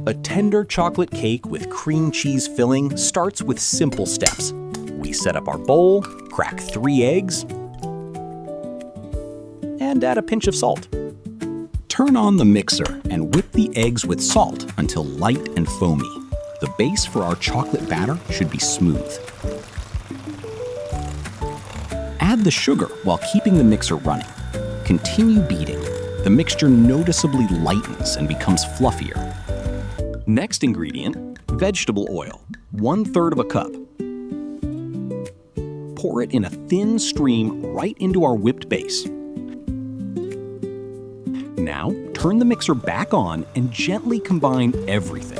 A tender chocolate cake with cream cheese filling starts with simple steps. We set up our bowl, crack 3 eggs, and add a pinch of salt. Turn on the mixer and whip the eggs with salt until light and foamy. The base for our chocolate batter should be smooth. Add the sugar while keeping the mixer running. Continue beating. The mixture noticeably lightens and becomes fluffier. Next ingredient, vegetable oil, 1/3 cup. Pour it in a thin stream right into our whipped base. Now, turn the mixer back on and gently combine everything.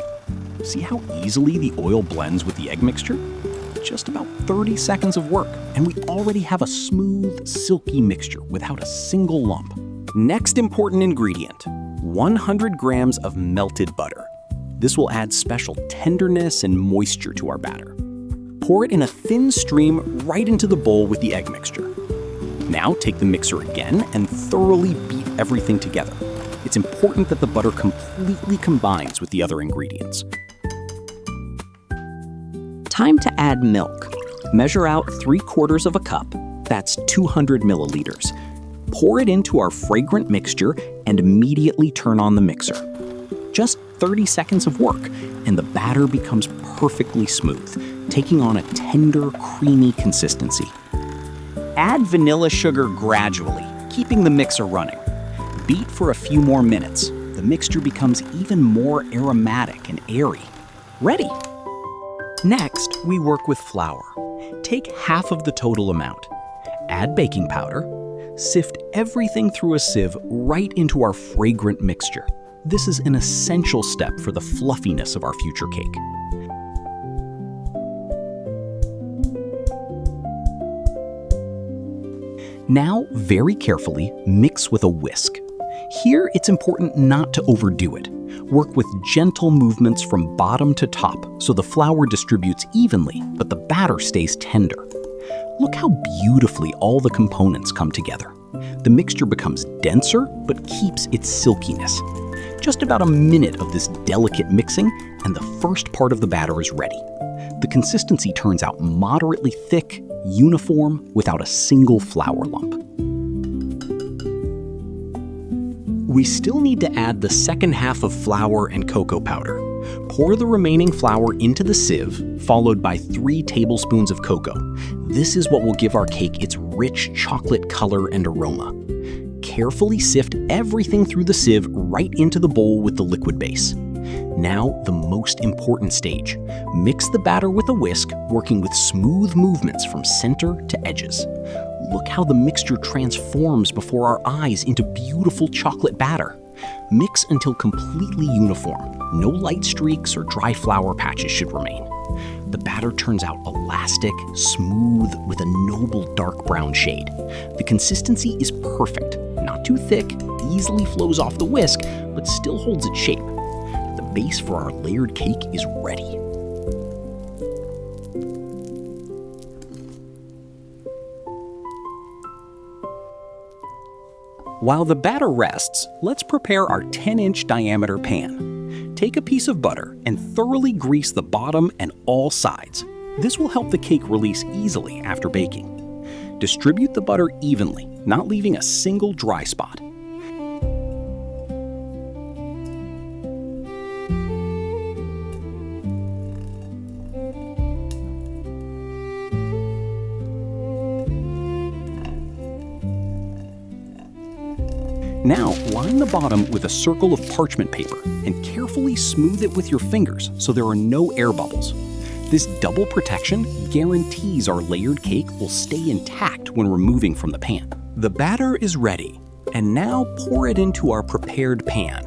See how easily the oil blends with the egg mixture? Just about 30 seconds of work, and we already have a smooth, silky mixture without a single lump. Next important ingredient, 100 grams of melted butter. This will add special tenderness and moisture to our batter. Pour it in a thin stream right into the bowl with the egg mixture. Now take the mixer again and thoroughly beat everything together. It's important that the butter completely combines with the other ingredients. Time to add milk. Measure out 3/4 cup. That's 200 milliliters. Pour it into our fragrant mixture and immediately turn on the mixer. Just 30 seconds of work, and the batter becomes perfectly smooth, taking on a tender, creamy consistency. Add vanilla sugar gradually, keeping the mixer running. Beat for a few more minutes. The mixture becomes even more aromatic and airy. Ready! Next, we work with flour. Take half of the total amount. Add baking powder. Sift everything through a sieve right into our fragrant mixture. This is an essential step for the fluffiness of our future cake. Now, very carefully, mix with a whisk. Here, it's important not to overdo it. Work with gentle movements from bottom to top so the flour distributes evenly, but the batter stays tender. Look how beautifully all the components come together. The mixture becomes denser, but keeps its silkiness. Just about a minute of this delicate mixing, and the first part of the batter is ready. The consistency turns out moderately thick, uniform, without a single flour lump. We still need to add the second half of flour and cocoa powder. Pour the remaining flour into the sieve, followed by 3 tablespoons of cocoa. This is what will give our cake its rich chocolate color and aroma. Carefully sift everything through the sieve right into the bowl with the liquid base. Now, the most important stage. Mix the batter with a whisk, working with smooth movements from center to edges. Look how the mixture transforms before our eyes into beautiful chocolate batter. Mix until completely uniform. No light streaks or dry flour patches should remain. The batter turns out elastic, smooth, with a noble dark brown shade. The consistency is perfect. Not too thick, easily flows off the whisk, but still holds its shape. The base for our layered cake is ready. While the batter rests, let's prepare our 10-inch diameter pan. Take a piece of butter and thoroughly grease the bottom and all sides. This will help the cake release easily after baking. Distribute the butter evenly, not leaving a single dry spot. Now, line the bottom with a circle of parchment paper and carefully smooth it with your fingers so there are no air bubbles. This double protection guarantees our layered cake will stay intact when removing from the pan. The batter is ready, and now pour it into our prepared pan.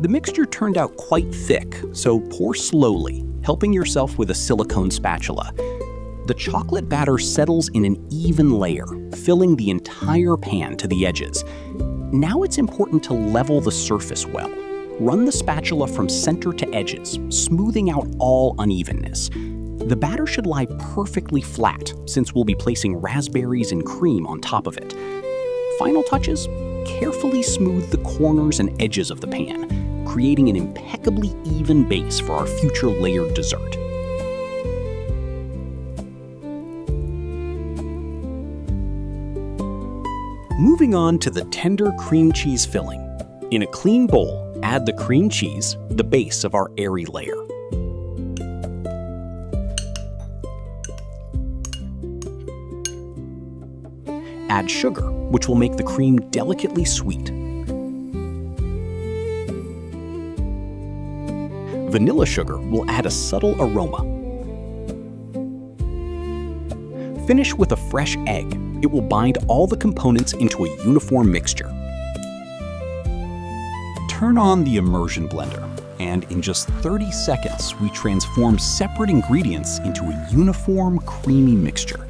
The mixture turned out quite thick, so pour slowly, helping yourself with a silicone spatula. The chocolate batter settles in an even layer, filling the entire pan to the edges. Now it's important to level the surface well. Run the spatula from center to edges, smoothing out all unevenness. The batter should lie perfectly flat, since we'll be placing raspberries and cream on top of it. Final touches? Carefully smooth the corners and edges of the pan. creating an impeccably even base for our future layered dessert. Moving on to the tender cream cheese filling. In a clean bowl, add the cream cheese, the base of our airy layer. Add sugar, which will make the cream delicately sweet. Vanilla sugar will add a subtle aroma. Finish with a fresh egg. It will bind all the components into a uniform mixture. Turn on the immersion blender, and in just 30 seconds, we transform separate ingredients into a uniform, creamy mixture.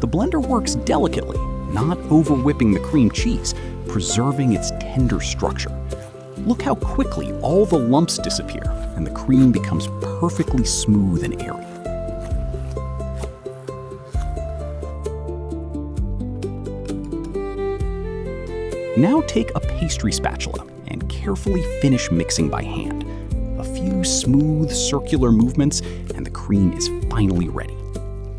The blender works delicately, not over-whipping the cream cheese, preserving its tender structure. Look how quickly all the lumps disappear, and the cream becomes perfectly smooth and airy. Now take a pastry spatula and carefully finish mixing by hand. A few smooth, circular movements, and the cream is finally ready.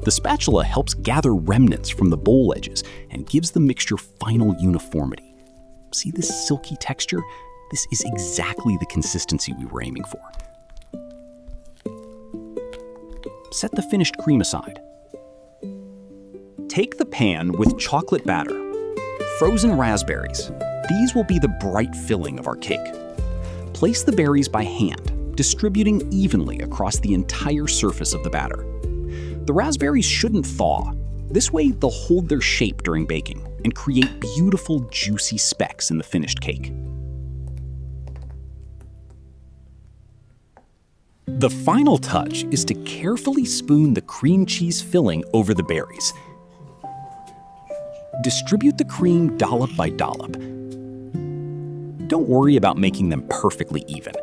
The spatula helps gather remnants from the bowl edges and gives the mixture final uniformity. See this silky texture? This is exactly the consistency we were aiming for. Set the finished cream aside. Take the pan with chocolate batter. Frozen raspberries. These will be the bright filling of our cake. Place the berries by hand, distributing evenly across the entire surface of the batter. The raspberries shouldn't thaw. This way, they'll hold their shape during baking and create beautiful, juicy specks in the finished cake. The final touch is to carefully spoon the cream cheese filling over the berries. Distribute the cream dollop by dollop. Don't worry about making them perfectly even.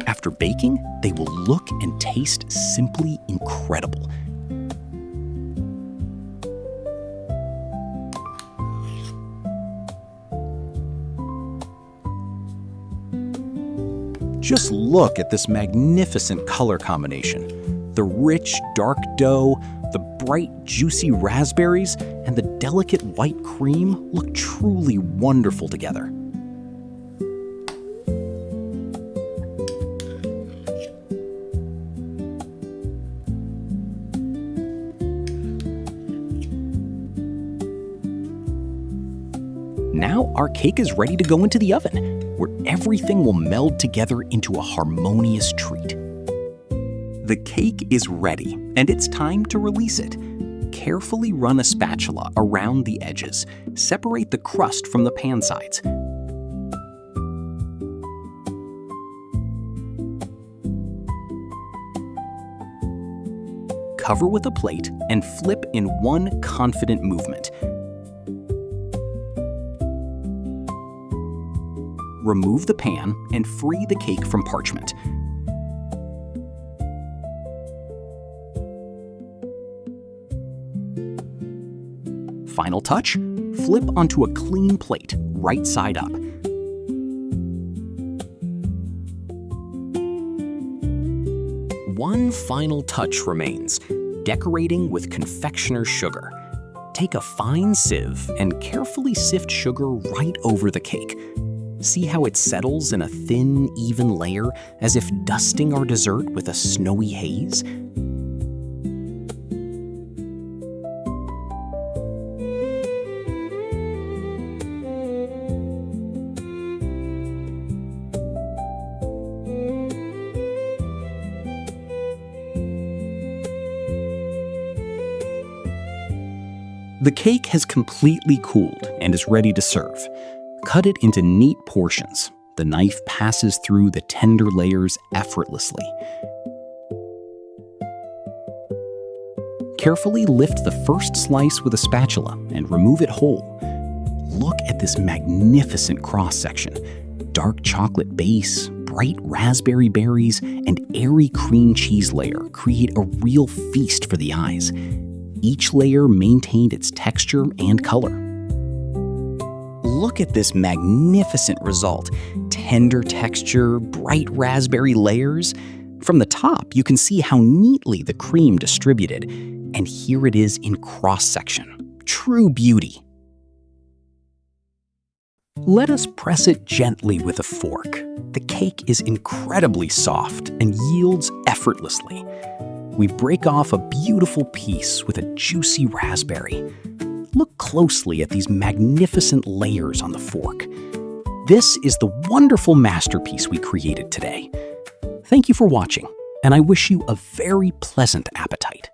After baking, they will look and taste simply incredible. Just look at this magnificent color combination. The rich, dark dough, the bright, juicy raspberries, and the delicate white cream look truly wonderful together. Now our cake is ready to go into the oven, where everything will meld together into a harmonious treat. The cake is ready, and it's time to release it. Carefully run a spatula around the edges. Separate the crust from the pan sides. Cover with a plate and flip in one confident movement. Remove the pan and free the cake from parchment. Final touch, flip onto a clean plate, right side up. One final touch remains, decorating with confectioner's sugar. Take a fine sieve and carefully sift sugar right over the cake. See how it settles in a thin, even layer, as if dusting our dessert with a snowy haze? The cake has completely cooled and is ready to serve. Cut it into neat portions. The knife passes through the tender layers effortlessly. Carefully lift the first slice with a spatula and remove it whole. Look at this magnificent cross-section. Dark chocolate base, bright raspberry berries, and airy cream cheese layer create a real feast for the eyes. Each layer maintained its texture and color. Look at this magnificent result. tender texture, bright raspberry layers. From the top, you can see how neatly the cream distributed, and here it is in cross-section. True beauty. Let us press it gently with a fork. The cake is incredibly soft and yields effortlessly. We break off a beautiful piece with a juicy raspberry. Look closely at these magnificent layers on the fork. This is the wonderful masterpiece we created today. Thank you for watching, and I wish you a very pleasant appetite.